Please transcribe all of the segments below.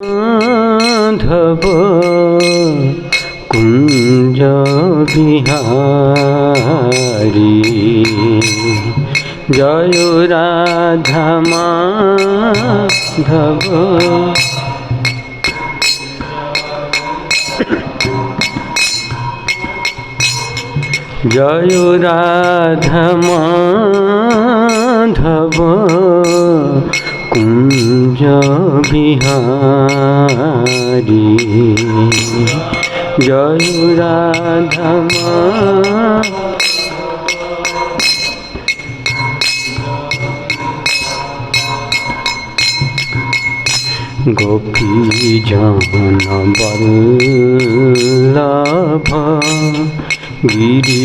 माधव कुंज बिहारी जय राधा माधव। जय राधा माधव कुंज बिहारी जय राधा गोपी जन वल्लभ गिरिवरधारी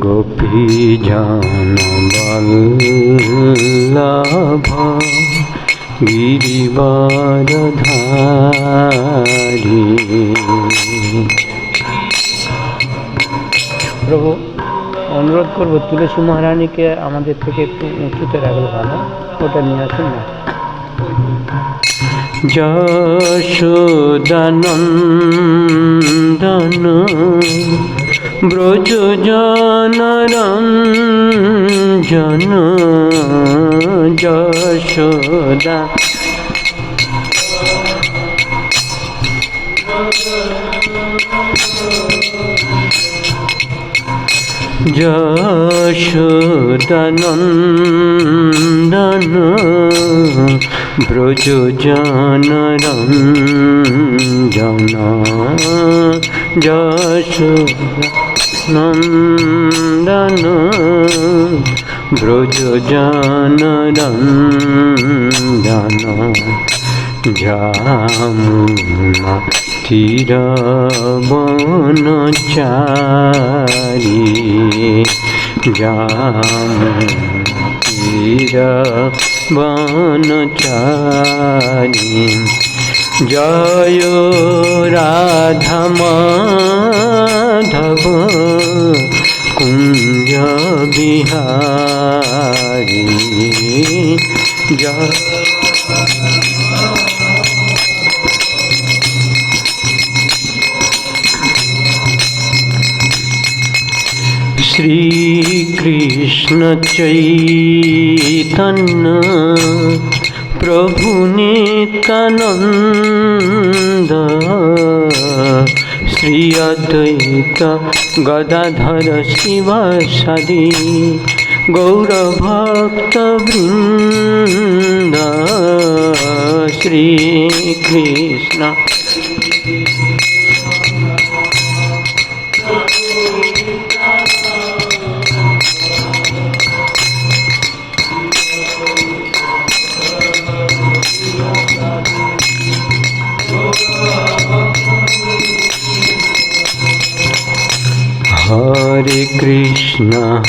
गोपी जन वल्लभ गिरिवरधारी। প্রভু অনুরোধ করবো তুলসী মহারানীকে আমাদের থেকে একটু উঁচুতে রাখলে ভালো, ওটা নিয়ে আসুন না। যশোদানন্দন ব্রজ জনরঞ্জন যশোদা যশোদানন্দন ব্রজ জনরঞ্জন যশোদানন্দন ব্রজ জনরঞ্জন যমুনা তীরবনচারী যমুনা তীরবনচারী জয় রাধা মাধব কুঞ্জ বিহারী জয় श्री कृष्ण चैतन्य प्रभु नित्यानंद श्री अद्वैत गदाधर शिवासादि गौर भक्त वृंद श्री कृष्ण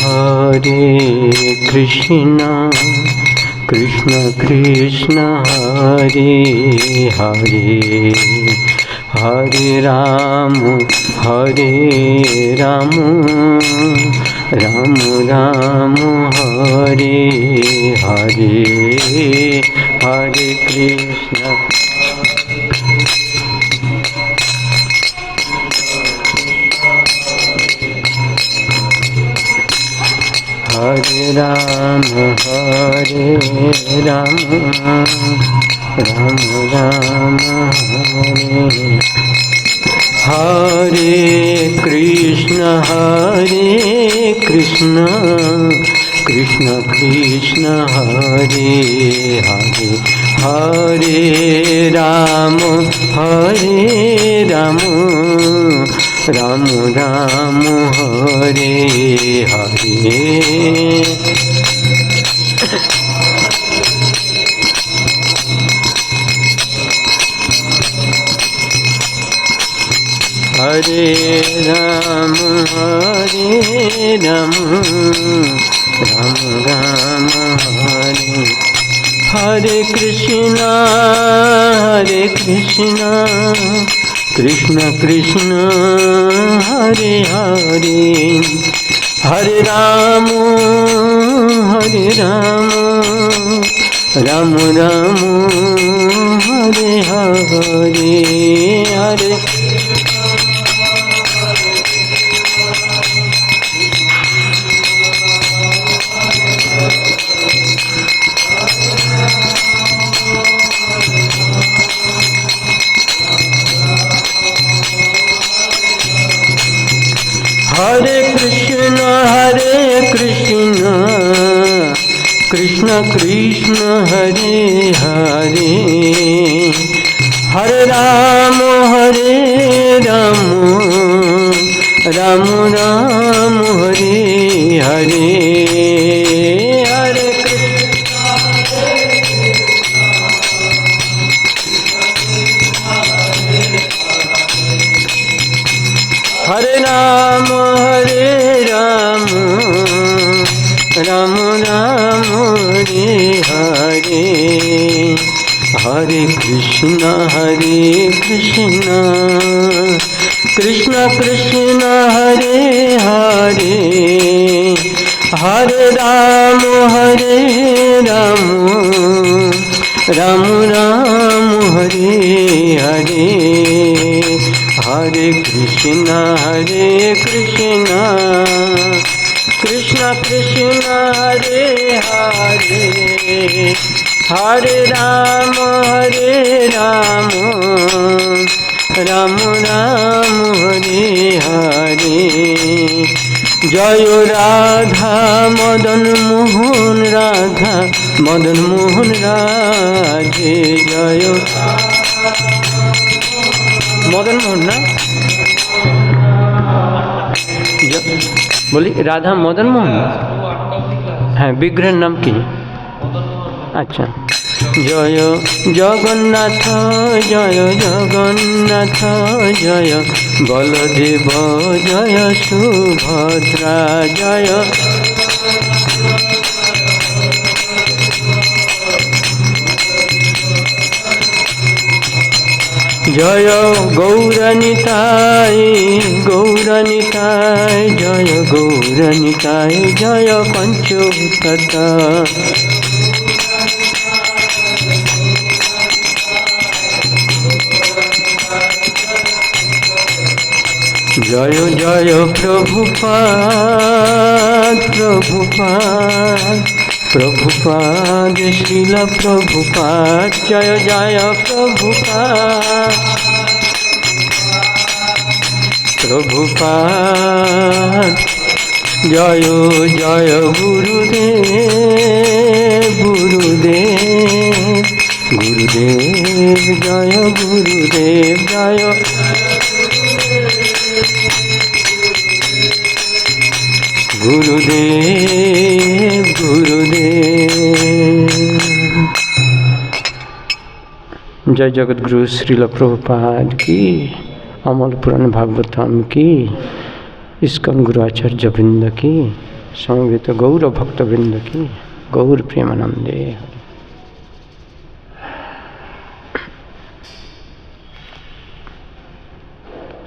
हरे कृष्ण कृष्ण कृष्ण हरे हरे हरे राम राम राम हरे हरे हरे कृष्ण हरे राम राम राम हरे हरे कृष्ण कृष्ण कृष्ण हरे हरे हरे राम राम राम हरे हरे हरे राम राम राम हरे Hare Krishna, Krishna Krishna, Hare Hare, Hare Rama, Rama Rama, Hare Hare, Hare Hare Krishna, Krishna Krishna, Hare Hare, Hare Rama, Rama Rama, Hare Hare, Hare Hare Rama, Rama Rama, Hare Hare, Hare Krishna, Krishna Krishna, Hare Hare, Hare Rama, Rama Rama, Hare Hare, Hare Krishna, Krishna Krishna, Hare Hare, Hare Rama, Rama Rama, Hare Hare, Jaya Radha Madan Mohan, Radha Madan Mohan Radhe, Jaya Madan Mohan ना बोली राधा मदन मोहन है विग्रह नाम की अच्छा जय जगन्नाथ जय बलदेव जय सुभद्रा जय जय गौरनिताय जय गौरनिताय जय पंचोत्तता जय जय प्रभुपाद श्रील प्रभुपाद जय जय प्रभुपाद जय जय गुरुदेव जय गुरुदेव जय गुरुदेव जय जगत गुरु श्रील प्रभुपाद की, अमल पुराण भागवतम की, इस्कन गुरु आचार्य वृंद की, समवेत गौर भक्त वृंद की, गौर प्रेमानंदे।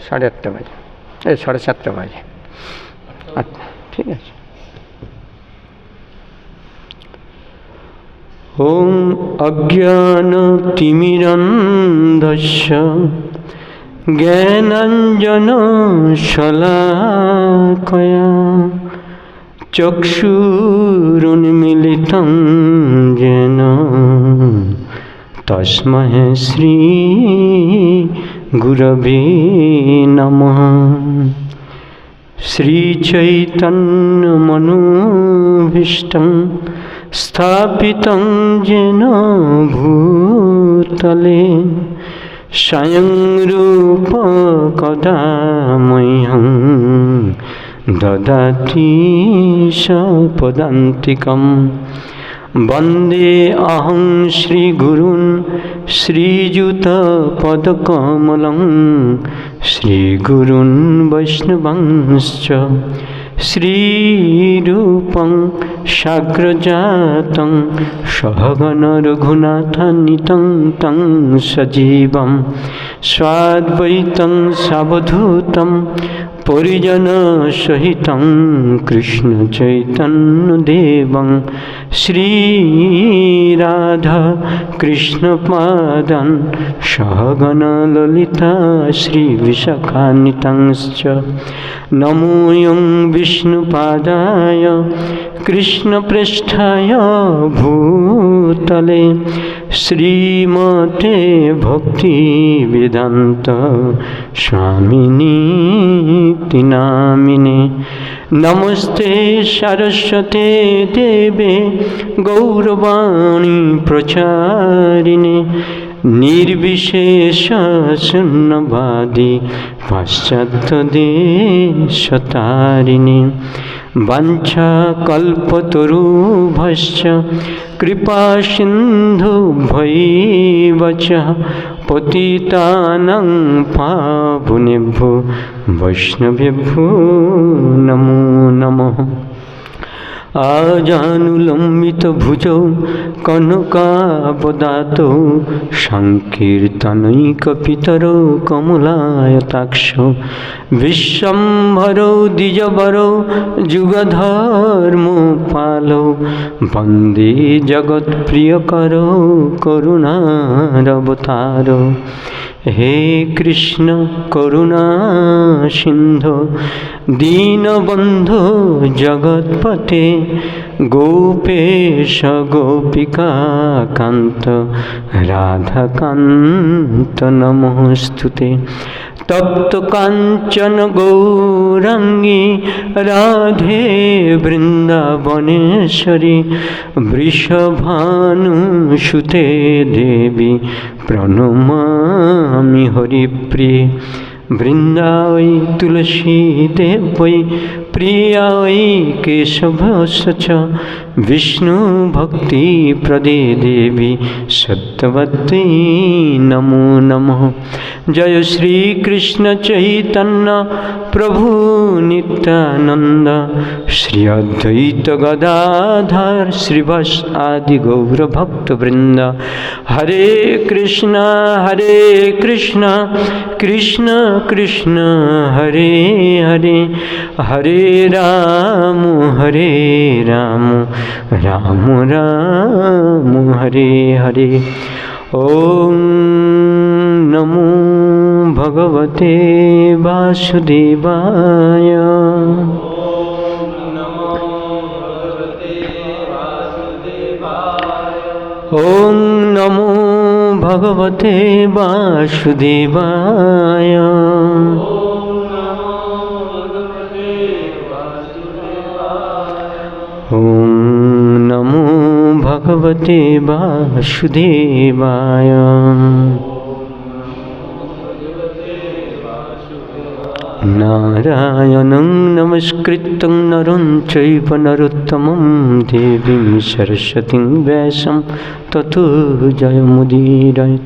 8:30 বাজে 7:30 বাজে আচ্ছা ঠিক আছে। ওম অজ্ঞানতিমিরন্ধস্য জ্ঞানাঞ্জনশলাকয়া চক্ষুরুন্মিলিतं येन তস্मै শ্রী গুরবে নমঃ। श्रीचैतन्यमनोभीष्टं स्थापितं येन भूतले स्वयं रूप कदा मह्यं ददाति सपदान्तिकम्। वन्दे अहं श्रीगुरुन् श्रीयुतपदकमलं श्रीगुरुन् वैष्णवांश्च শ্রীরূপং সাগ্রজাতং সহগণ রঘুনাথান্বিতং তং সজীবং স্বাদ্বৈতং সাবধূতং পরিজন সহিতং কৃষ্ণ চৈতন্য দেবং শ্রীরাধা কৃষ্ণ পাদান সহগণ ললিতা শ্রী বিশাখান্বিতংশ্চ নমোয়ং বিষ্ণুপাদায় কৃষ্ণপৃষ্ঠায় ভূতলে শ্রীমতে ভক্তি বেদান্ত স্বামিনীতি নামিনে নমস্তে সরস্বতে দেবে গৌরবাণী প্রচারিণে নির্বিশেষ শূন্যবাদী পাশ্চাত্য দেশতারিণে বাঞ্ছা কল্পতরুভ্যশ্চ কৃপা সিন্ধুভ্যৈব চ পতিতানাং পাবনেভ্যো বৈষ্ণবেভ্যো নমো নমঃ। আজানুলম্বিত ভুজৌ কনকাবদাতৌ সংকীর্তনৈকপিতরৌ কমলায়তাক্ষৌ বিশ্বম্ভরৌ দ্বিজবরৌ যুগধর্মপালৌ বন্দে জগৎপ্রিয়করৌ করুণারবতারৌ। হে কৃষ্ণ করুণা সিন্ধু দীনবন্ধু জগৎপতে গোপেশ গোপিকা কান্ত রাধাকান্ত নমস্তুতে। তপ্ত কাঞ্চন গৌরাঙ্গী রাধে বৃন্দাবনেশ্বরী বৃষভানুসুতে দেবী প্রণমামি হরিপ্রিয়ে। বৃন্দাবৈ তুলসী দেবৈ প্রিয়াৈ কেশবস্য বিষ্ণু ভক্তি প্রদে দেবী সত্যবতী নমো নমঃ। জয় শ্রী কৃষ্ণ চৈতন্য প্রভু নিত্যানন্দ শ্রী অদ্বৈত গদাধর শ্রীবাস আদি গৌর ভক্তবৃন্দ। হরে কৃষ্ণ কৃষ্ণ কৃষ্ণ হরে হরে হরে রাম রাম রাম হরে হরে। ওম নমো ভগবতে বাসুদেবায়। ওম নমো ভগবতে বাসুদেবায়। ওম নমো ভগবতে বাসুদেবায়। নারায়ণং নমস্কৃত্যং নরং চৈব নরোত্তমং দেবীং সরস্বতীং ব্যাসং ততো জয়মুদীরয়েৎ।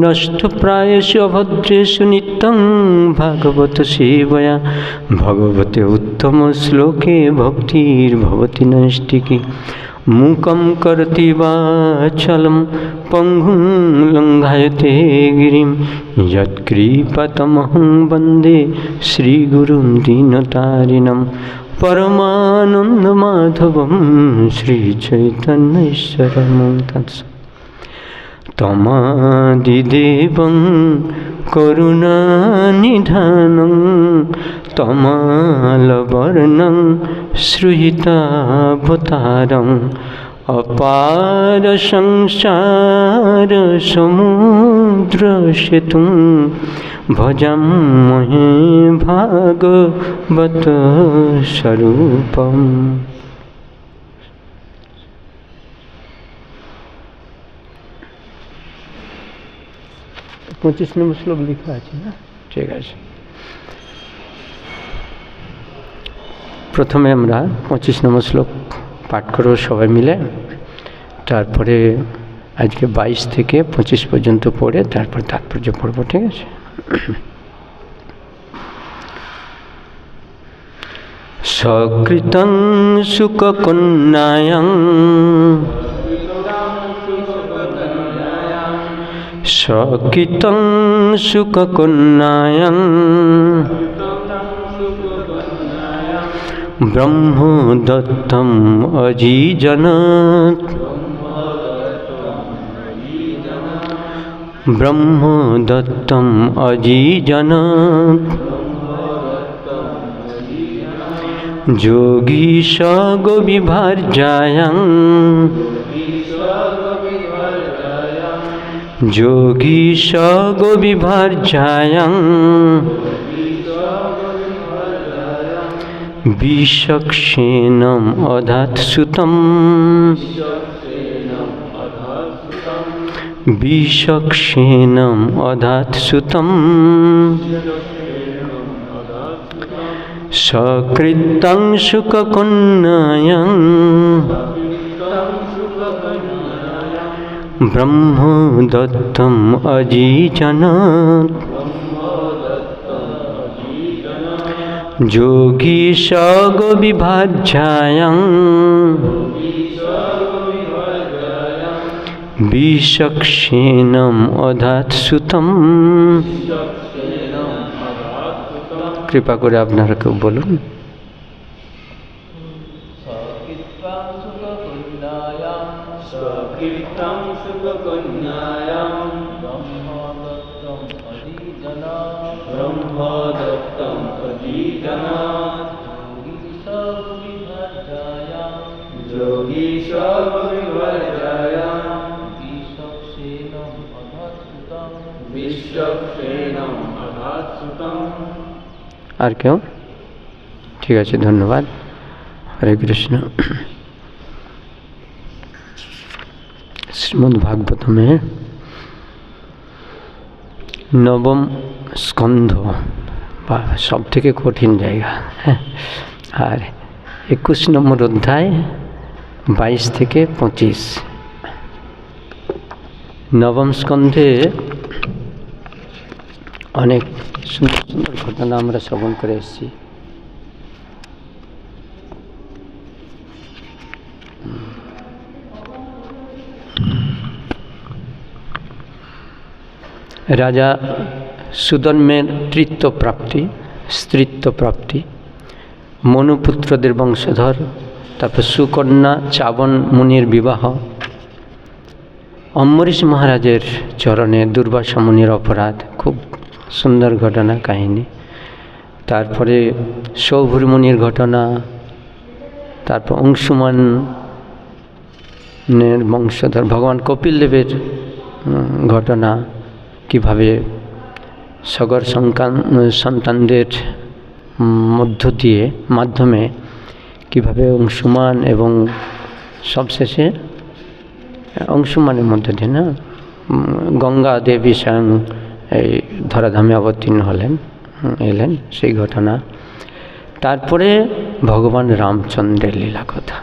নষ্টপ্রায়েষু অভদ্রেষু নিত্যং ভাগবত সেবয়া ভগবতে উত্তম শ্লোকে ভক্তির্ভবতি নৈষ্ঠিকী। মূকং করোতি বাচালং পঙ্গুং লঙ্ঘয়তে গিরিং যৎকৃপাতমহং বন্দে শ্রীগুরুং দীনতারিণং পরমানন্দমাধবং শ্রীচৈতন্যঈশ্বরং তৎসৎ। তমাদিদেবং করুণানিধানং তমালবর্ণং শ্রুহিতাবতারং অপার সংসার সমুদ্র সেতুং ভজামহে ভাগবত স্বরূপম। 25 নম্বর শ্লোক লেখা আছে না? ঠিক আছে। প্রথমে আমরা 25 নম্বর শ্লোক পাঠ করব সবাই মিলে, তারপরে আজকে 22 থেকে 25 পর্যন্ত পড়ে তারপর তাৎপর্য পড়ব, ঠিক আছে? সকৃতং সুককন্যায়াং সকৃতং সুককন্যায়াং ব্রহ্ম দত্তম অজিজনাৎ ব্রহ্ম দত্তম অজিজনাৎ যোগীশ গোবিভার্যায়াং যোগীশ গোবিভার্যায়াং বিশক্ষেণম অধাৎ সুতম বিশক্ষেণম অধাৎ সুতম সকৃতং সুককন্যায়াং ব্রহ্ম দত্তম অজিজনাৎ যোগীশ গোবিভার্যায়াং বিশক্ষেণম অধাৎ সুতম। কৃপা করে আপনারা কেউ বলুন। আর কেউ? ঠিক আছে, ধন্যবাদ। হরে কৃষ্ণ। শ্রীমদ্ ভাগবতমে নবম স্কন্ধ বা সব থেকে কঠিন জায়গা, আর 21 নম্বর অধ্যায় 22 থেকে 25। নবম স্কন্ধে অনেক সুন্দর সুন্দর ঘটনা আমরা শ্রবণ করে এসেছি। রাজা সুধর্মের তৃত্ব প্রাপ্তি, স্ত্রীত্ব প্রাপ্তি, মনুপুত্রদের বংশধর, তারপর সুকন্যা চাবন মুনির বিবাহ, অম্বরীশ মহারাজের চরণে দুর্বাসা মুনির অপরাধ, খুব সুন্দর ঘটনা কাহিনী। তারপরে সৌভূর মুনির ঘটনা, তারপর অংশুমানের বংশধর ভগবান কপিল দেবের ঘটনা, কিভাবে সগর সন্তানদের মাধ্যমে কিভাবে অংশুমান এবং সবশেষে অংশুমানের মধ্য দিয়ে গঙ্গা দেবী স্বয়ং এই ধরাধামে অবতীর্ণ এলেন, সেই ঘটনা। তারপরে ভগবান রামচন্দ্রের লীলা কথা,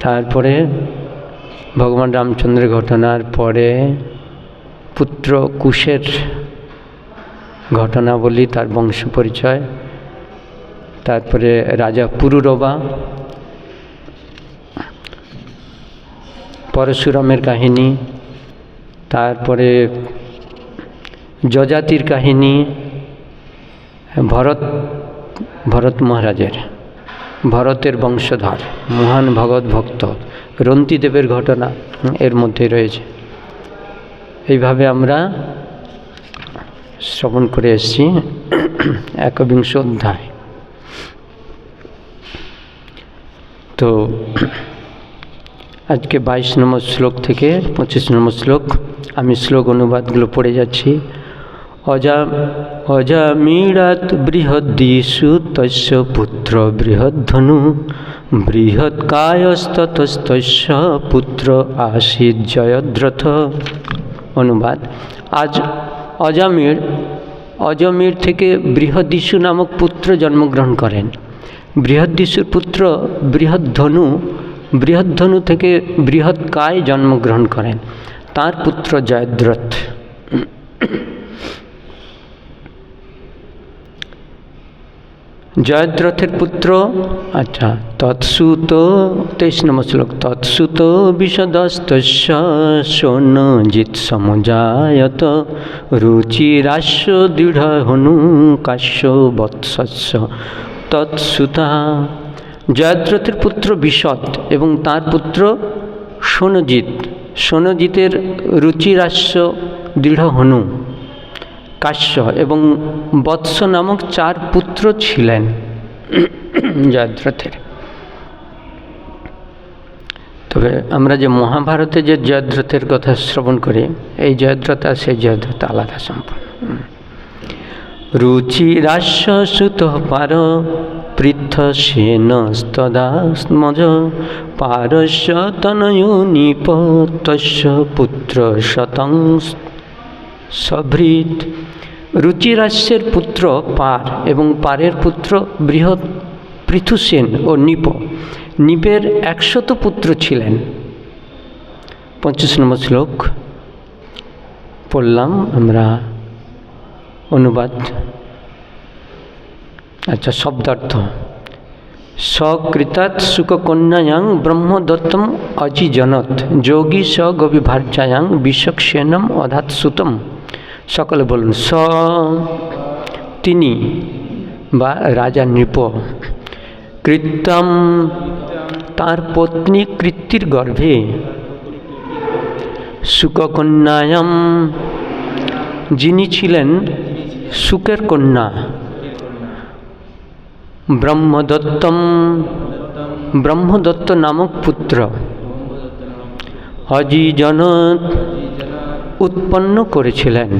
তারপরে ভগবান রামচন্দ্রের ঘটনার পরে পুত্র কুশের ঘটনা বলি, তার বংশ পরিচয়। তারপরে রাজা পুরুরবা, পরশুরামের কাহিনী, তারপরে যজাতির কাহিনী, ভরত মহারাজের, ভরতের বংশধর মহান ভগবত ভক্ত রন্তিদেবের ঘটনা এর মধ্যে রয়েছে। এইভাবে আমরা শ্রবণ করে এসেছি 21 অধ্যায়। তো আজকে 22 নম্বর শ্লোক থেকে 25 নম্বর শ্লোক, আমি শ্লোক অনুবাদগুলো পড়ে যাচ্ছি। অজামিড়াত বৃহদ্দিষু তস্য পুত্র বৃহদ্ধনু বৃহৎকায়স্ততস্তস্য পুত্র আসীৎ জয়দ্রথ। অনুবাদ: আজ অজমির থেকে বৃহদ্দিষু নামক পুত্র জন্মগ্রহণ করেন। বৃহদ্দিষুর পুত্র বৃহদ্ধনু থেকে বৃহৎকায় জন্মগ্রহণ করেন। তার পুত্র জয়দ্রথ। জয়দ্রথের পুত্র, আচ্ছা, তৎসুত 23 নম্বর শ্লোক, তৎসুত বিষদস্তস্য শোণজিৎ সমজায়ত রুচিরাস্য দৃঢ় হনু কাশ্য বৎসস্য তৎসুতা। জয়দ্রথের পুত্র বিষদ এবং তার পুত্র শোণজিৎ, শোণজিতের রুচিরাস্য দৃঢ় হনু কাশ্য এবং বৎস নামক 4 পুত্র ছিলেন জয়দ্রথের। তবে আমরা যে মহাভারতে যে জয়দ্রথের কথা শ্রবণ করি, এই জয়দ্রথ আর সেই জয়দ্রথ আলাদা সম্পূর্ণ। রুচিরাস্য সুত পার পৃথ সেন স্তদাস্মজ পারস্য তনয়ো নিপতস্য পুত্র শতং সভৃত। রুচিরাস্যের পুত্র পার এবং পারের পুত্র বৃহৎ পৃথুসেন ও নিপ, নিপের 100 পুত্র ছিলেন। 25 নম্বর শ্লোক পড়লাম আমরা, অনুবাদ, আচ্ছা, শব্দার্থ। সকৃতাৎ সুককন্যায়াং ব্রহ্মদত্তম অজিজনত যোগী স গবিভার্যায়াং বিশ্বক্সেনম অধাৎসুতম। সকলে বলুন, তিনি বা রাজা নৃপ, কৃত্যম তার পত্নী কৃত্তির গর্ভে, সুককন্যায়াম যিনি ছিলেন সুকের কন্যা, ব্রহ্মদত্তম ব্রহ্মদত্ত নামক পুত্র, অজিজনত উৎপন্ন করেছিলেন,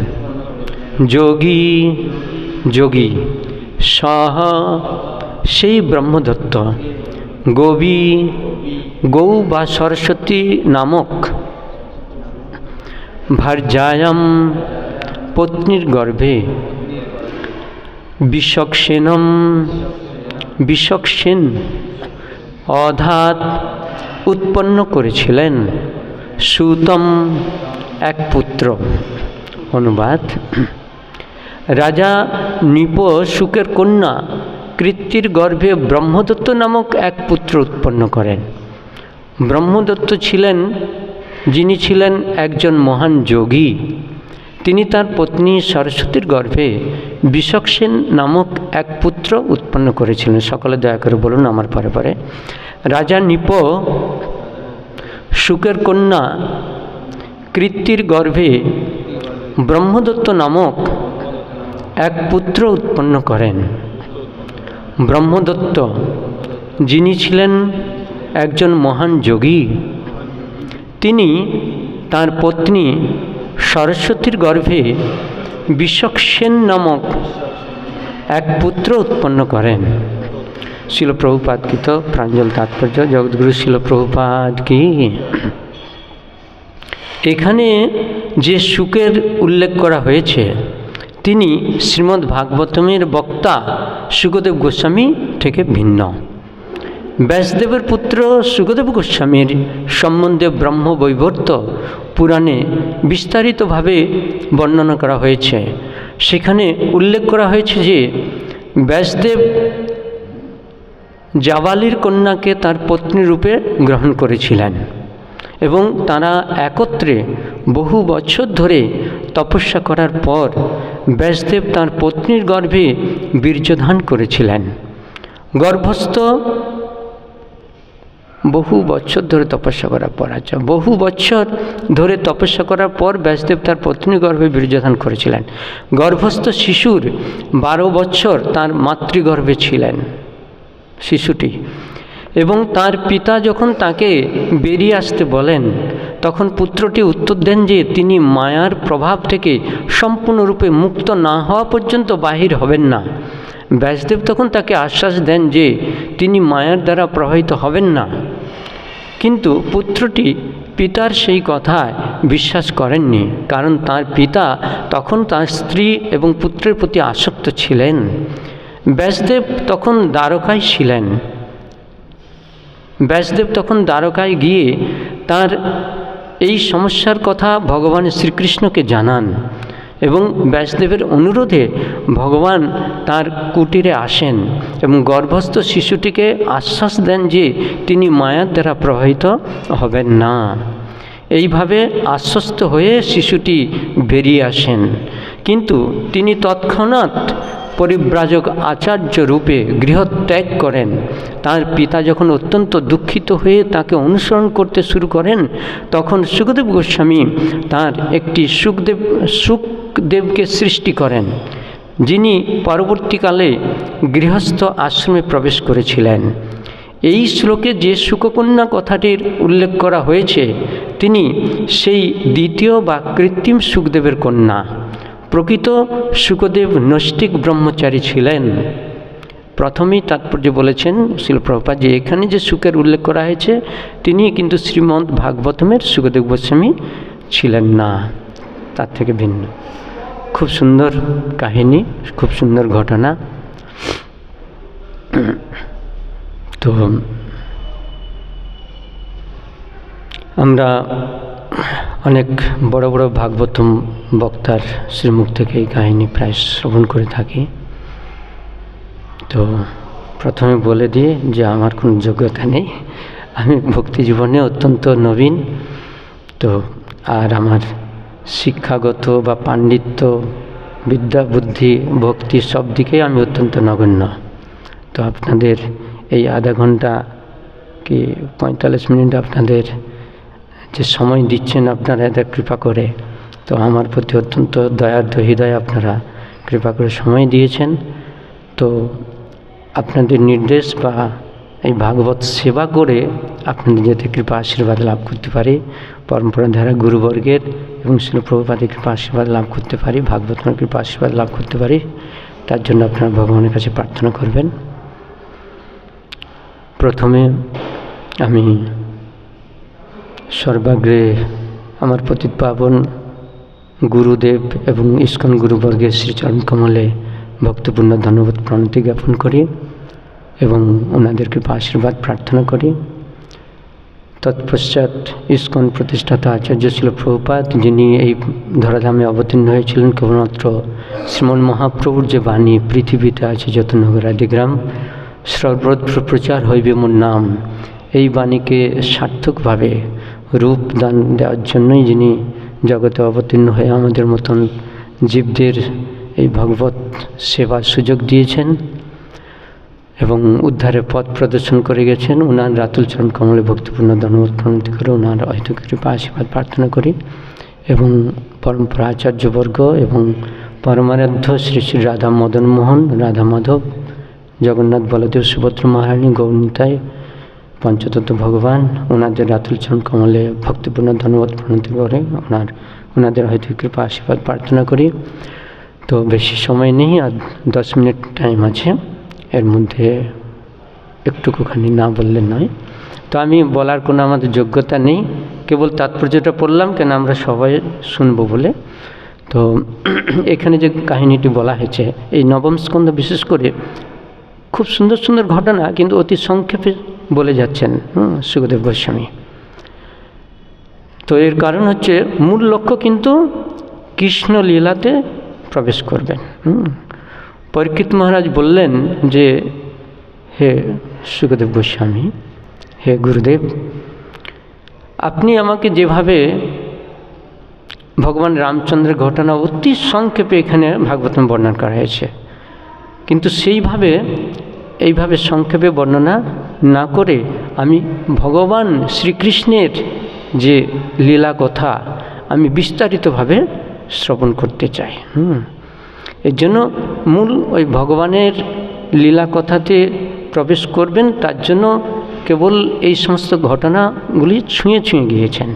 যোগী যোগী, সহ সেই ব্রহ্মদত্ত, গবি গৌ বা সরস্বতী নামক, ভার্যায়াম পত্নীর গর্ভে, বিশ্বক্সেনম বিশ্বক্সেন অধাত উৎপন্ন করেছিলেন, সুতম এক পুত্র। অনুবাদ, রাজা নৃপ শুকের কন্যা কৃত্তির গর্ভে ব্রহ্মদত্ত নামক এক পুত্র উৎপন্ন করেন। ব্রহ্মদত্ত ছিলেন, যিনি ছিলেন একজন মহান যোগী। তিনি তার পত্নী সরস্বতীর গর্ভে বিশ্বক্সেন নামক এক পুত্র উৎপন্ন করেছিলেন। সকলে দয়া করে বলুন আমার পরে পরে। রাজা নৃপ শুকের কন্যা কৃত্তির গর্ভে ব্রহ্মদত্ত নামক এক পুত্র উৎপন্ন করেন। ব্রহ্মদত্ত, যিনি ছিলেন একজন মহান যোগী, তিনি তার পত্নী সরস্বতীর গর্ভে বিশ্বক্সেন নামক এক পুত্র উৎপন্ন করেন। শিল প্রভুপাদ কৃত প্রাঞ্জল তাৎপর্য, জগৎগুরু শিল প্রভুপাদ কি। এখানে যে শুকের উল্লেখ করা হয়েছে, তিনি শ্রীমদ্ ভাগবতমের বক্তা শুকদেব গোস্বামী থেকে ভিন্ন। ব্যাসদেবের পুত্র শুকদেব গোস্বামীর সম্বন্ধে ব্রহ্মবৈবর্ত পুরাণে বিস্তারিতভাবে বর্ণনা করা হয়েছে। সেখানে উল্লেখ করা হয়েছে যে ব্যাসদেব জাবালির কন্যাকে তার পত্নী রূপে গ্রহণ করেছিলেন এবং তারা একত্রে বহু বছর ধরে তপস্যা করার পর ব্যাসদেব তার পত্নীর গর্ভে বীর্যধান করেছিলেন। গর্ভস্থ বহু বছর ধরে তপস্যা করার পর, আচ্ছা, বহু বছর ধরে তপস্যা করার পর ব্যাসদেব তার পত্নী গর্ভে বীর্যধান করেছিলেন। গর্ভস্থ শিশুর 12 বছর তার মাতৃগর্ভে ছিলেন শিশুটি, এবং তার পিতা যখন তাকে বেরিয়ে আসতে বলেন, তখন পুত্রটি উত্তর দেন যে তিনি মায়ার প্রভাব থেকে সম্পূর্ণরূপে মুক্ত না হওয়া পর্যন্ত বাহির হবেন না। ব্যাসদেব তখন তাকে আশ্বাস দেন যে তিনি মায়ার দ্বারা প্রভাবিত হবেন না, কিন্তু পুত্রটি পিতার সেই কথায় বিশ্বাস করেননি, কারণ তার পিতা তখন তার স্ত্রী এবং পুত্রের প্রতি আসক্ত ছিলেন। ব্যাসদেব তখন দ্বারকায় ছিলেন। ব্যাসদেব তখন দ্বারকায় গিয়ে তার এই সমস্যার কথা ভগবান শ্রীকৃষ্ণকে জানান এবং ব্যাসদেবের অনুরোধে ভগবান তার কুটিরে আসেন এবং গর্ভস্থ শিশুটিকে আশ্বাস দেন যে তিনি মায়ার দ্বারা প্রভাবিত হবেন না। এইভাবে আশ্বস্ত হয়ে শিশুটি বেরিয়ে আসেন, কিন্তু তিনি তৎক্ষণাৎ পরিব্রাজক আচার্য রূপে গৃহত্যাগ করেন। তার পিতা যখন অত্যন্ত দুঃখিত হয়ে তাকে অনুসরণ করতে শুরু করেন, তখন সুখদেব গোস্বামী তার একটি সুখদেবকে সৃষ্টি করেন, যিনি পরবর্তীকালে গৃহস্থ আশ্রমে প্রবেশ করেছিলেন। এই শ্লোকে যে সুখকন্যা কথাটির উল্লেখ করা হয়েছে, তিনি সেই দ্বিতীয় বা কৃত্রিম সুখদেবের কন্যা। প্রকৃত সুখদেব নৈষ্ঠিক ব্রহ্মচারী ছিলেন। প্রথমেই তাৎপর্য বলেছেন শিল প্রভুপাদ যে এখানে যে সুখের উল্লেখ করা হয়েছে, তিনি কিন্তু শ্রীমদ্ ভাগবতমের সুখদেব গোস্বামী ছিলেন না, তার থেকে ভিন্ন। খুব সুন্দর কাহিনী, খুব সুন্দর ঘটনা। তো আমরা অনেক বড় বড় ভাগবতম বক্তার শ্রীমুখ থেকে এই কাহিনী প্রায় শ্রবণ করে থাকি। তো প্রথমে বলে দিই যে আমার কোনো যোগ্যতা নেই, আমি ভক্তি জীবনে অত্যন্ত নবীন। তো আর আমার শিক্ষাগত বা পাণ্ডিত্য, বিদ্যা, বুদ্ধি, ভক্তি সব দিকেই আমি অত্যন্ত নগণ্য। তো আপনাদের এই আধা ঘন্টা কি 45 মিনিট আপনাদের যে সময় দিচ্ছেন আপনারা এত কৃপা করে, তো আমার প্রতি অত্যন্ত দয়ার্দ্র হৃদয় আপনারা কৃপা করে সময় দিয়েছেন। তো আপনাদের নির্দেশ বা এই ভাগবত সেবা করে আপনাদের যাতে কৃপা আশীর্বাদ লাভ করতে পারি, পরম্পরা ধারা গুরুবর্গের এবং শিল প্রভুপাদের কৃপা আশীর্বাদ লাভ করতে পারি, ভাগবতের কৃপা আশীর্বাদ লাভ করতে পারি, তার জন্য আপনারা ভগবানের কাছে প্রার্থনা করবেন। প্রথমে আমি সর্বাগ্রে আমার পতিত পাবন গুরুদেব এবং ইস্কন গুরুবর্গের শ্রীচরণ কমলে ভক্তপূর্ণ ধন্যবাদ প্রণতি জ্ঞাপন করি এবং ওনাদের কৃপা আশীর্বাদ প্রার্থনা করি। তৎপশ্চাৎ ইস্কন প্রতিষ্ঠাতা আচার্য শিল প্রভুপাদ, যিনি এই ধরাধামে অবতীর্ণ হয়েছিলেন কেবলমাত্র শ্রীমন মহাপ্রভুর যে বাণী পৃথিবীতে আছে যত নগরাদি গ্রাম, সর্বত্র প্রচার হইবে মোর নাম, এই বাণীকে সার্থকভাবে রূপ দান দেওয়ার জন্যই যিনি জগতে অবতীর্ণ হয়ে আমাদের মতন জীবদের এই ভগবত সেবার সুযোগ দিয়েছেন এবং উদ্ধারের পথ প্রদর্শন করে গেছেন। ওনার রাতুল চরণ কমলে ভক্তিপূর্ণ ধন্যবাদ প্রণতি করে ওনার অহেতুক কৃপা আশীর্বাদ প্রার্থনা করি এবং পরম্পরা আচার্যবর্গ এবং পরমারাধ্য শ্রী শ্রী রাধা মদন মোহন, রাধা মাধব, জগন্নাথ বলদেব সুভদ্রা মহারানী, গৌরনিতাই, পঞ্চতত্ত্ব ভগবান, ওনাদের রাতুল চরণ কমলে ভক্তিপূর্ণ ধন্যবাদ প্রণতি করে ওনাদের হয়তো কৃপা আশীর্বাদ প্রার্থনা করি। তো বেশি সময় নেই, আর 10 মিনিট টাইম আছে, এর মধ্যে একটুকুখানি না বললে নয়। তো আমি বলার কোনো আমাদের যোগ্যতা নেই, কেবল তাৎপর্যটা পড়লাম কেন আমরা সবাই শুনবো বলে। তো এখানে যে কাহিনীটি বলা হয়েছে এই নবম স্কন্ধ বিশেষ করে খুব সুন্দর সুন্দর ঘটনা, কিন্তু অতি সংক্ষেপে বলে যাচ্ছেন সুখদেব গোস্বামী। তো এর কারণ হচ্ছে মূল লক্ষ্য কিন্তু কৃষ্ণ লীলাতে প্রবেশ করবেন। পরীক্ষিত মহারাজ বললেন যে হে সুখদেব গোস্বামী, হে গুরুদেব, আপনি আমাকে যেভাবে ভগবান রামচন্দ্রের ঘটনা অতি সংক্ষেপে এখানে ভাগবতম বর্ণনা করা হয়েছে, কিন্তু এইভাবে সংক্ষেপে বর্ণনা না করে আমি ভগবান শ্রীকৃষ্ণের যে লীলা কথা আমি বিস্তারিতভাবে শ্রবণ করতে চাই। এর জন্য মূল ওই ভগবানের লীলা কথাতে প্রবেশ করবেন, তার জন্য কেবল এই সমস্ত ঘটনাগুলি ছুঁয়ে ছুঁয়ে গিয়েছেন।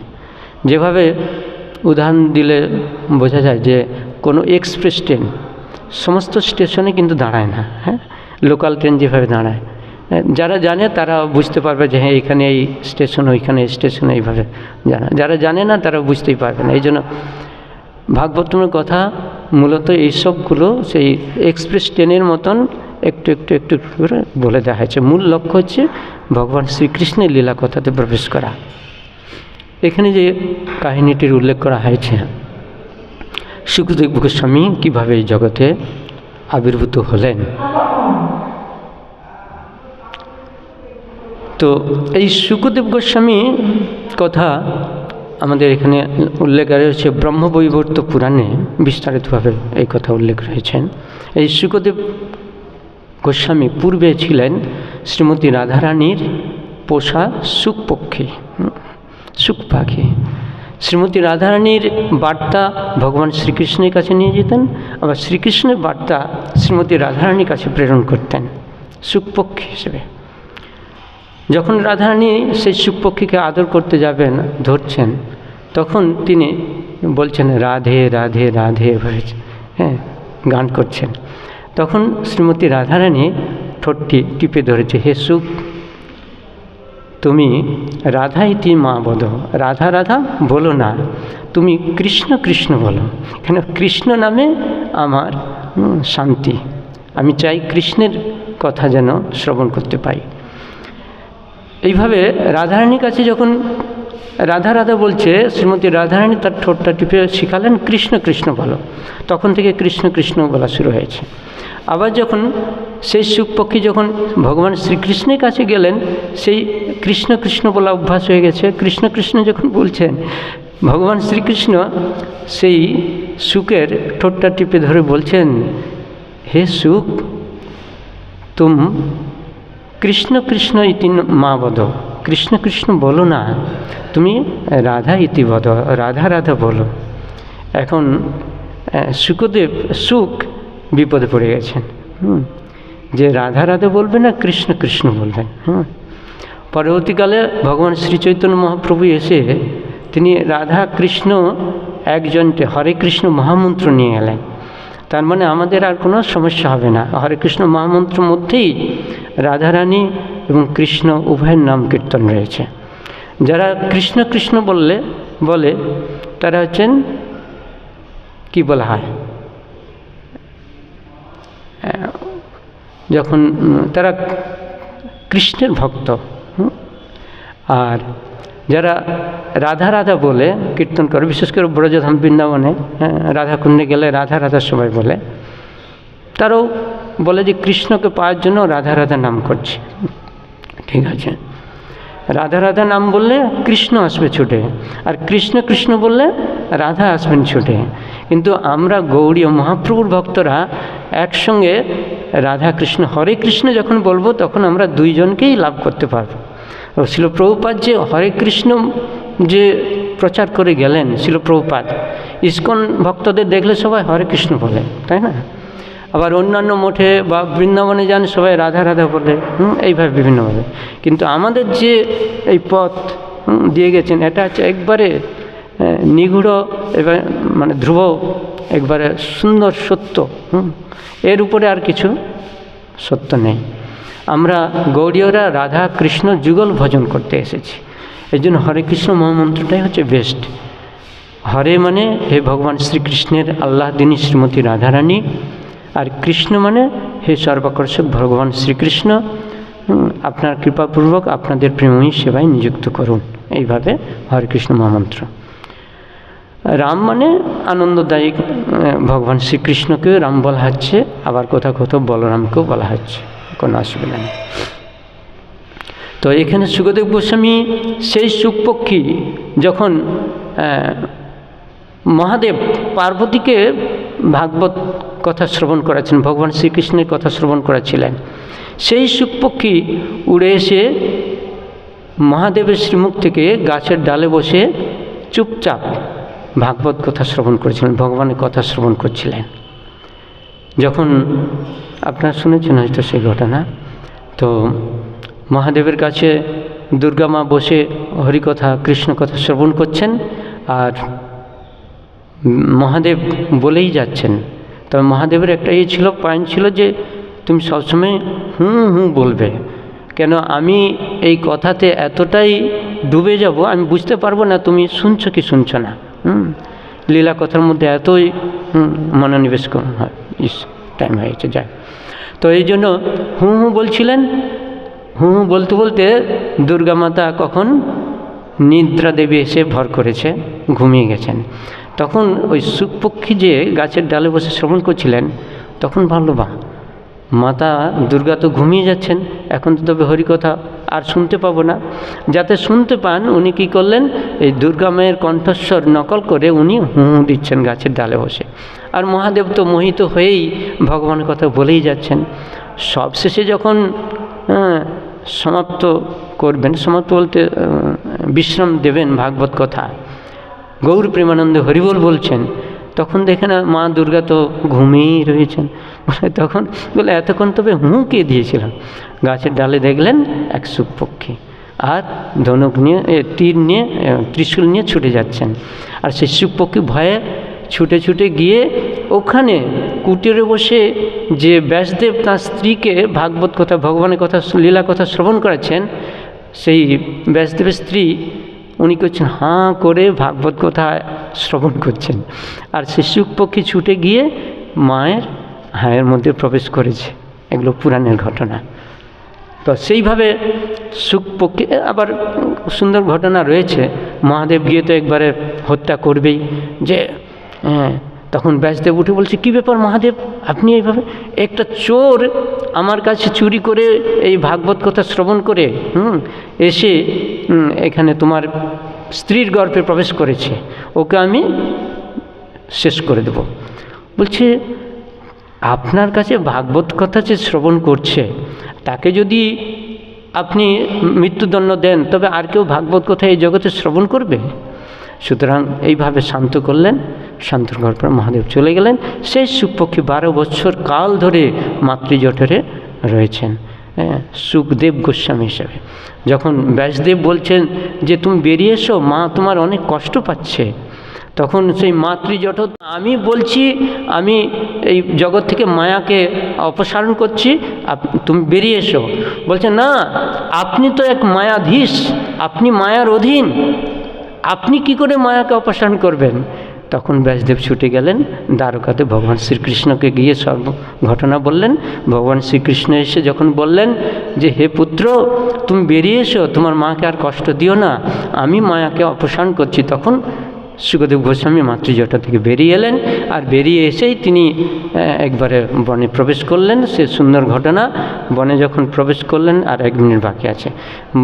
যেভাবে উদাহরণ দিলে বোঝা যায় যে কোনো এক্সপ্রেস ট্রেন সমস্ত স্টেশনে কিন্তু দাঁড়ায় না, লোকাল ট্রেন যেভাবে দাঁড়ায়, যারা জানে তারা বুঝতে পারবে যে হ্যাঁ এখানে এই স্টেশন, ওইখানে এই স্টেশন, এইভাবে যারা জানে না তারা বুঝতেই পারবে না। এই জন্য ভাগবতমের কথা মূলত এইসবগুলো সেই এক্সপ্রেস ট্রেনের মতন একটু একটু একটু করে বলে দেওয়া হয়েছে। মূল লক্ষ্য হচ্ছে ভগবান শ্রীকৃষ্ণের লীলা কথাতে প্রবেশ করা। এখানে যে কাহিনীটির উল্লেখ করা হয়েছে, সুখদেব গোস্বামী কীভাবে এই জগতে আবির্ভূত হলেন। তো এই সুখদেব গোস্বামী কথা আমাদের এখানে উল্লেখ রয়েছে ব্রহ্মবৈবর্ত পুরাণে, বিস্তারিতভাবে এই কথা উল্লেখ রয়েছেন। এই সুখদেব গোস্বামী পূর্বে ছিলেন শ্রীমতী রাধারানীর পোষা সুখ পক্ষী, সুখ পাখি। শ্রীমতী রাধারানীর বার্তা ভগবান শ্রীকৃষ্ণের কাছে নিয়ে যেতেন, আবার শ্রীকৃষ্ণের বার্তা শ্রীমতী রাধারানীর কাছে প্রেরণ করতেন সুখ পক্ষী হিসেবে। যখন রাধারানী সেই সুখ পক্ষীকে আদর করতে যাবেন, ধরছেন, তখন তিনি বলছেন রাধে রাধে রাধে, হ্যাঁ, গান করছেন। তখন শ্রীমতী রাধারানী ঠোঁটটি টিপে ধরেছে, হে সুখ, তুমি রাধা ইতি মা বলো, রাধা রাধা বলো না, তুমি কৃষ্ণ কৃষ্ণ বলো, কেন কৃষ্ণ নামে আমার শান্তি, আমি চাই কৃষ্ণের কথা যেন শ্রবণ করতে পাই। এইভাবে রাধারানীর কাছে যখন রাধা রাধা বলছে, শ্রীমতী রাধারানী তার ঠোঁটটা টিপে শিখালেন কৃষ্ণ কৃষ্ণ বলো, তখন থেকে কৃষ্ণ কৃষ্ণ বলা শুরু হয়েছে। আবার যখন সেই সুখপক্ষী যখন ভগবান শ্রীকৃষ্ণের কাছে গেলেন, সেই কৃষ্ণ কৃষ্ণ বলা অভ্যাস হয়ে গেছে। কৃষ্ণ কৃষ্ণ যখন বলছেন, ভগবান শ্রীকৃষ্ণ সেই সুখের ঠোঁটটা টিপে ধরে বলছেন, হে সুখ, তুম কৃষ্ণ কৃষ্ণ ইতি মা বদ, কৃষ্ণ কৃষ্ণ বলো না, তুমি রাধা ইতি বদ, রাধা রাধা বলো। এখন সুখদেব সুখ বিপদে পড়ে গেছেন, যে রাধা রাধা বলবে না কৃষ্ণ কৃষ্ণ বলবেন। পরবর্তীকালে ভগবান শ্রী চৈতন্য মহাপ্রভু এসে তিনি রাধা কৃষ্ণ একজনকে হরে কৃষ্ণ মহামন্ত্র নিয়ে এলেন। তার মানে আমাদের আর কোনো সমস্যা হবে না, হরে কৃষ্ণ মহামন্ত্রের মধ্যেই রাধারানী এবং কৃষ্ণ উভয়ের নাম কীর্তন রয়েছে। যারা কৃষ্ণ কৃষ্ণ বলে তারা হচ্ছেন, কি বলা হয়, যখন তারা কৃষ্ণের ভক্ত। আর যারা রাধা রাধা বলে কীর্তন করে, বিশেষ করে ব্রজধাম বৃন্দাবনে রাধাকুণ্ডে গেলে রাধা রাধা সবাই বলে, তারাও বলে যে কৃষ্ণকে পাওয়ার জন্য রাধা রাধা নাম করছে। ঠিক আছে, রাধা রাধা নাম বললে কৃষ্ণ আসবে ছুটে, আর কৃষ্ণ কৃষ্ণ বললে রাধা আসবেন ছুটে। কিন্তু আমরা গৌড়ীয় মহাপ্রভুর ভক্তরা একসঙ্গে রাধা কৃষ্ণ হরে কৃষ্ণ যখন বলবো, তখন আমরা দুইজনকেই লাভ করতে পারবো। শিল প্রভুপাদ যে হরে কৃষ্ণ যে প্রচার করে গেলেন, শিল প্রভুপাদ ইস্কন ভক্তদের দেখলে সবাই হরে কৃষ্ণ বলে, তাই না? আবার অন্যান্য মঠে বা বৃন্দাবনে যান, সবাই রাধা রাধা বলে, এইভাবে বিভিন্নভাবে। কিন্তু আমাদের যে এই পথ দিয়ে গেছেন, এটা হচ্ছে একবারে নিগুড়, এবার মানে ধ্রুব, একবারে সুন্দর সত্য। এর উপরে আর কিছু সত্য নেই। আমরা গৌড়ীয়রা রাধা কৃষ্ণ যুগল ভজন করতে এসেছি, এই জন্য হরে কৃষ্ণ মহামন্ত্রটাই হচ্ছে বেস্ট। হরে মানে হে ভগবান শ্রীকৃষ্ণের আল্লাহ দিনী শ্রীমতী রাধারানী, আর কৃষ্ণ মানে হে সর্বাকর্ষক ভগবান শ্রীকৃষ্ণ, আপনার কৃপাপূর্বক আপনাদের প্রেমময়ী সেবায় নিযুক্ত করুন। এইভাবে হরে কৃষ্ণ মহামন্ত্র। রাম মানে আনন্দদায়ক, ভগবান শ্রীকৃষ্ণকেও রাম বলা হচ্ছে, আবার কোথাও কোথাও বলরামকেও বলা হচ্ছে, কোনো অসুবিধা নেই। তো এখানে সুখদেব গোস্বামী সেই সুখপক্ষী যখন মহাদেব পার্বতীকে ভাগবত কথা শ্রবণ করেছেন, ভগবান শ্রীকৃষ্ণের কথা শ্রবণ করেছিলেন, সেই সুখপক্ষী উড়ে এসে মহাদেবের শ্রীমুখ থেকে গাছের ডালে বসে চুপচাপ ভাগবত কথা শ্রবণ করেছিলেন, ভগবানের কথা শ্রবণ করছিলেন। যখন আপনারা শুনেছেন হয়তো সেই ঘটনা, তো মহাদেবের কাছে দুর্গা মা বসে হরিকথা কৃষ্ণ কথা শ্রবণ করছেন, আর মহাদেব বলেই যাচ্ছেন। তবে মহাদেবের একটা ছিল, পয়েন্ট ছিল যে তুমি সবসময় বলবে, কেন আমি এই কথাতে এতটাই ডুবে যাব, আমি বুঝতে পারবো না তুমি শুনছো কি শুনছো না। লীলা কথার মধ্যে এতই মনোনিবেশ হয়, টাইম হয়েছে যায়। তো এই জন্য বলছিলেন, বলতে বলতে দুর্গা মাতা কখন নিদ্রা দেবী এসে ভর করেছে, ঘুমিয়ে গেছেন। তখন ওই শুকপক্ষী যে গাছের ডালে বসে শ্রবণ করছিলেন, তখন ভাবলো, বাহ, মাতা দুর্গা তো ঘুমিয়ে যাচ্ছেন, এখন তো তবে হরিকথা আর শুনতে পাবো না। যাতে শুনতে পান উনি কী করলেন, এই দুর্গা মায়ের কণ্ঠস্বর নকল করে উনি হু হু দিচ্ছেন গাছের ডালে বসে। আর মহাদেব তো মোহিত হয়েই ভগবানের কথা বলেই যাচ্ছেন। সবশেষে যখন সমাপ্ত করবেন, সমাপ্ত বলতে বিশ্রাম দেবেন ভাগবত কথা, গৌর প্রেমানন্দে হরিবোল বলছেন, তখন দেখে না মা দুর্গা তো ঘুমিয়েই রয়েছেন। তখন বলে, এতক্ষণ তবে কে দিয়েছিলাম। গাছের ডালে দেখলেন এক শুকপক্ষী, আর ধনুক নিয়ে, তীর নিয়ে, ত্রিশূল নিয়ে ছুটে যাচ্ছেন। আর সেই শুকপক্ষী ভয়ে ছুটে ছুটে গিয়ে ওখানে কুটিরে বসে যে ব্যাসদেব তাঁর স্ত্রীকে ভাগবত কথা, ভগবানের কথা, লীলা কথা শ্রবণ করাচ্ছেন, সেই ব্যাসদেবের স্ত্রী উনি করছেন হাঁ করে ভাগবত কথা শ্রবণ করছেন। আর সেই শুকপক্ষী ছুটে গিয়ে মায়ের হায়ের মধ্যে প্রবেশ করেছে। এগুলো পুরাণের ঘটনা। তো সেইভাবে শুকপক্ষী, আবার সুন্দর ঘটনা রয়েছে, মহাদেব গিয়ে তো একবারে হত্যা করবেই, যে তখন ব্যাসদেব উঠে বলছে, কী ব্যাপার মহাদেব, আপনি এইভাবে, একটা চোর আমার কাছে চুরি করে এই ভাগবত কথা শ্রবণ করে এসে এখানে তোমার স্ত্রীর গর্ভে প্রবেশ করেছে, ওকে আমি শেষ করে দেব। বলছে, আপনার কাছে ভাগবত কথা যে শ্রবণ করছে তাকে যদি আপনি মৃত্যুদণ্ড দেন, তবে আর কেউ ভাগবত কথা এই জগতে শ্রবণ করবে? সুতরাং এইভাবে শান্ত করলেন। শান্ত করার পর মহাদেব চলে গেলেন। সেই শুকপক্ষী 12 বছর কাল ধরে মাতৃজঠরে রয়েছেন, সুখদেব গোস্বামী হিসাবে। যখন ব্যাসদেব বলছেন যে তুমি বেরিয়ে এসো, মা তোমার অনেক কষ্ট পাচ্ছে, তখন সেই মাতৃজঠ, আমি বলছি আমি এই জগৎ থেকে মায়াকে অপসারণ করছি, তুমি বেরিয়ে এসো। বলছে, না, আপনি তো এক মায়াধীশ, আপনি মায়ার অধীন, আপনি কি করে মায়াকে অপসারণ করবেন? তখন ব্যাসদেব ছুটে গেলেন দ্বারকাতে, ভগবান শ্রীকৃষ্ণকে গিয়ে সব ঘটনা বললেন। ভগবান শ্রীকৃষ্ণ এসে যখন বললেন যে, হে পুত্র, তুমি বেরিয়ে এসো, তোমার মাকে আর কষ্ট দিও না, আমি মায়াকে অপসারণ করছি, তখন সুখদেব গোস্বামী মাতৃজটা থেকে বেরিয়ে এলেন। আর বেরিয়ে এসেই তিনি একবারে বনে প্রবেশ করলেন। সে সুন্দর ঘটনা। বনে যখন প্রবেশ করলেন, আর 1 মিনিট বাকি আছে,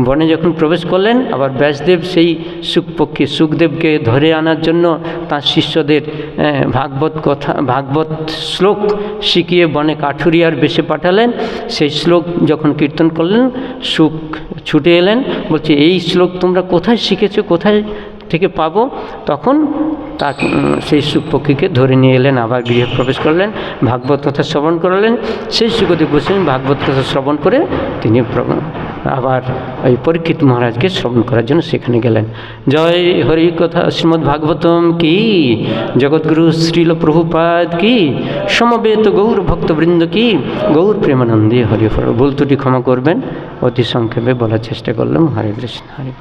বনে যখন প্রবেশ করলেন, আবার ব্যাসদেব সেই শুকপক্ষী সুখদেবকে ধরে আনার জন্য তাঁর শিষ্যদের ভাগবত কথা, ভাগবত শ্লোক শিখিয়ে বনে কাঠুরিয়ার বেশে পাঠালেন। সেই শ্লোক যখন কীর্তন করলেন, সুখ ছুটে এলেন, বলছে, এই শ্লোক তোমরা কোথায় শিখেছো, কোথায় থেকে পাবো? তখন তাকে, সেই শুকপক্ষীকে ধরে নিয়ে এলেন, আবার গৃহে প্রবেশ করলেন, ভাগবত কথা শ্রবণ করালেন। সেই সুখদেব গোস্বামী ভাগবত কথা শ্রবণ করে তিনি আবার ওই পরীক্ষিত মহারাজকে শ্রবণ করার জন্য সেখানে গেলেন। জয় হরি কথা, শ্রীমদ্ ভাগবতম কি, জগৎগুরু শ্রীল প্রভুপাদ কি, সমবেত গৌর ভক্তবৃন্দ কি, গৌর প্রেমানন্দে হরি। ভুল ত্রুটি ক্ষমা করবেন, অতি সংক্ষেপে বলার চেষ্টা করলাম। হরে কৃষ্ণ, হরে।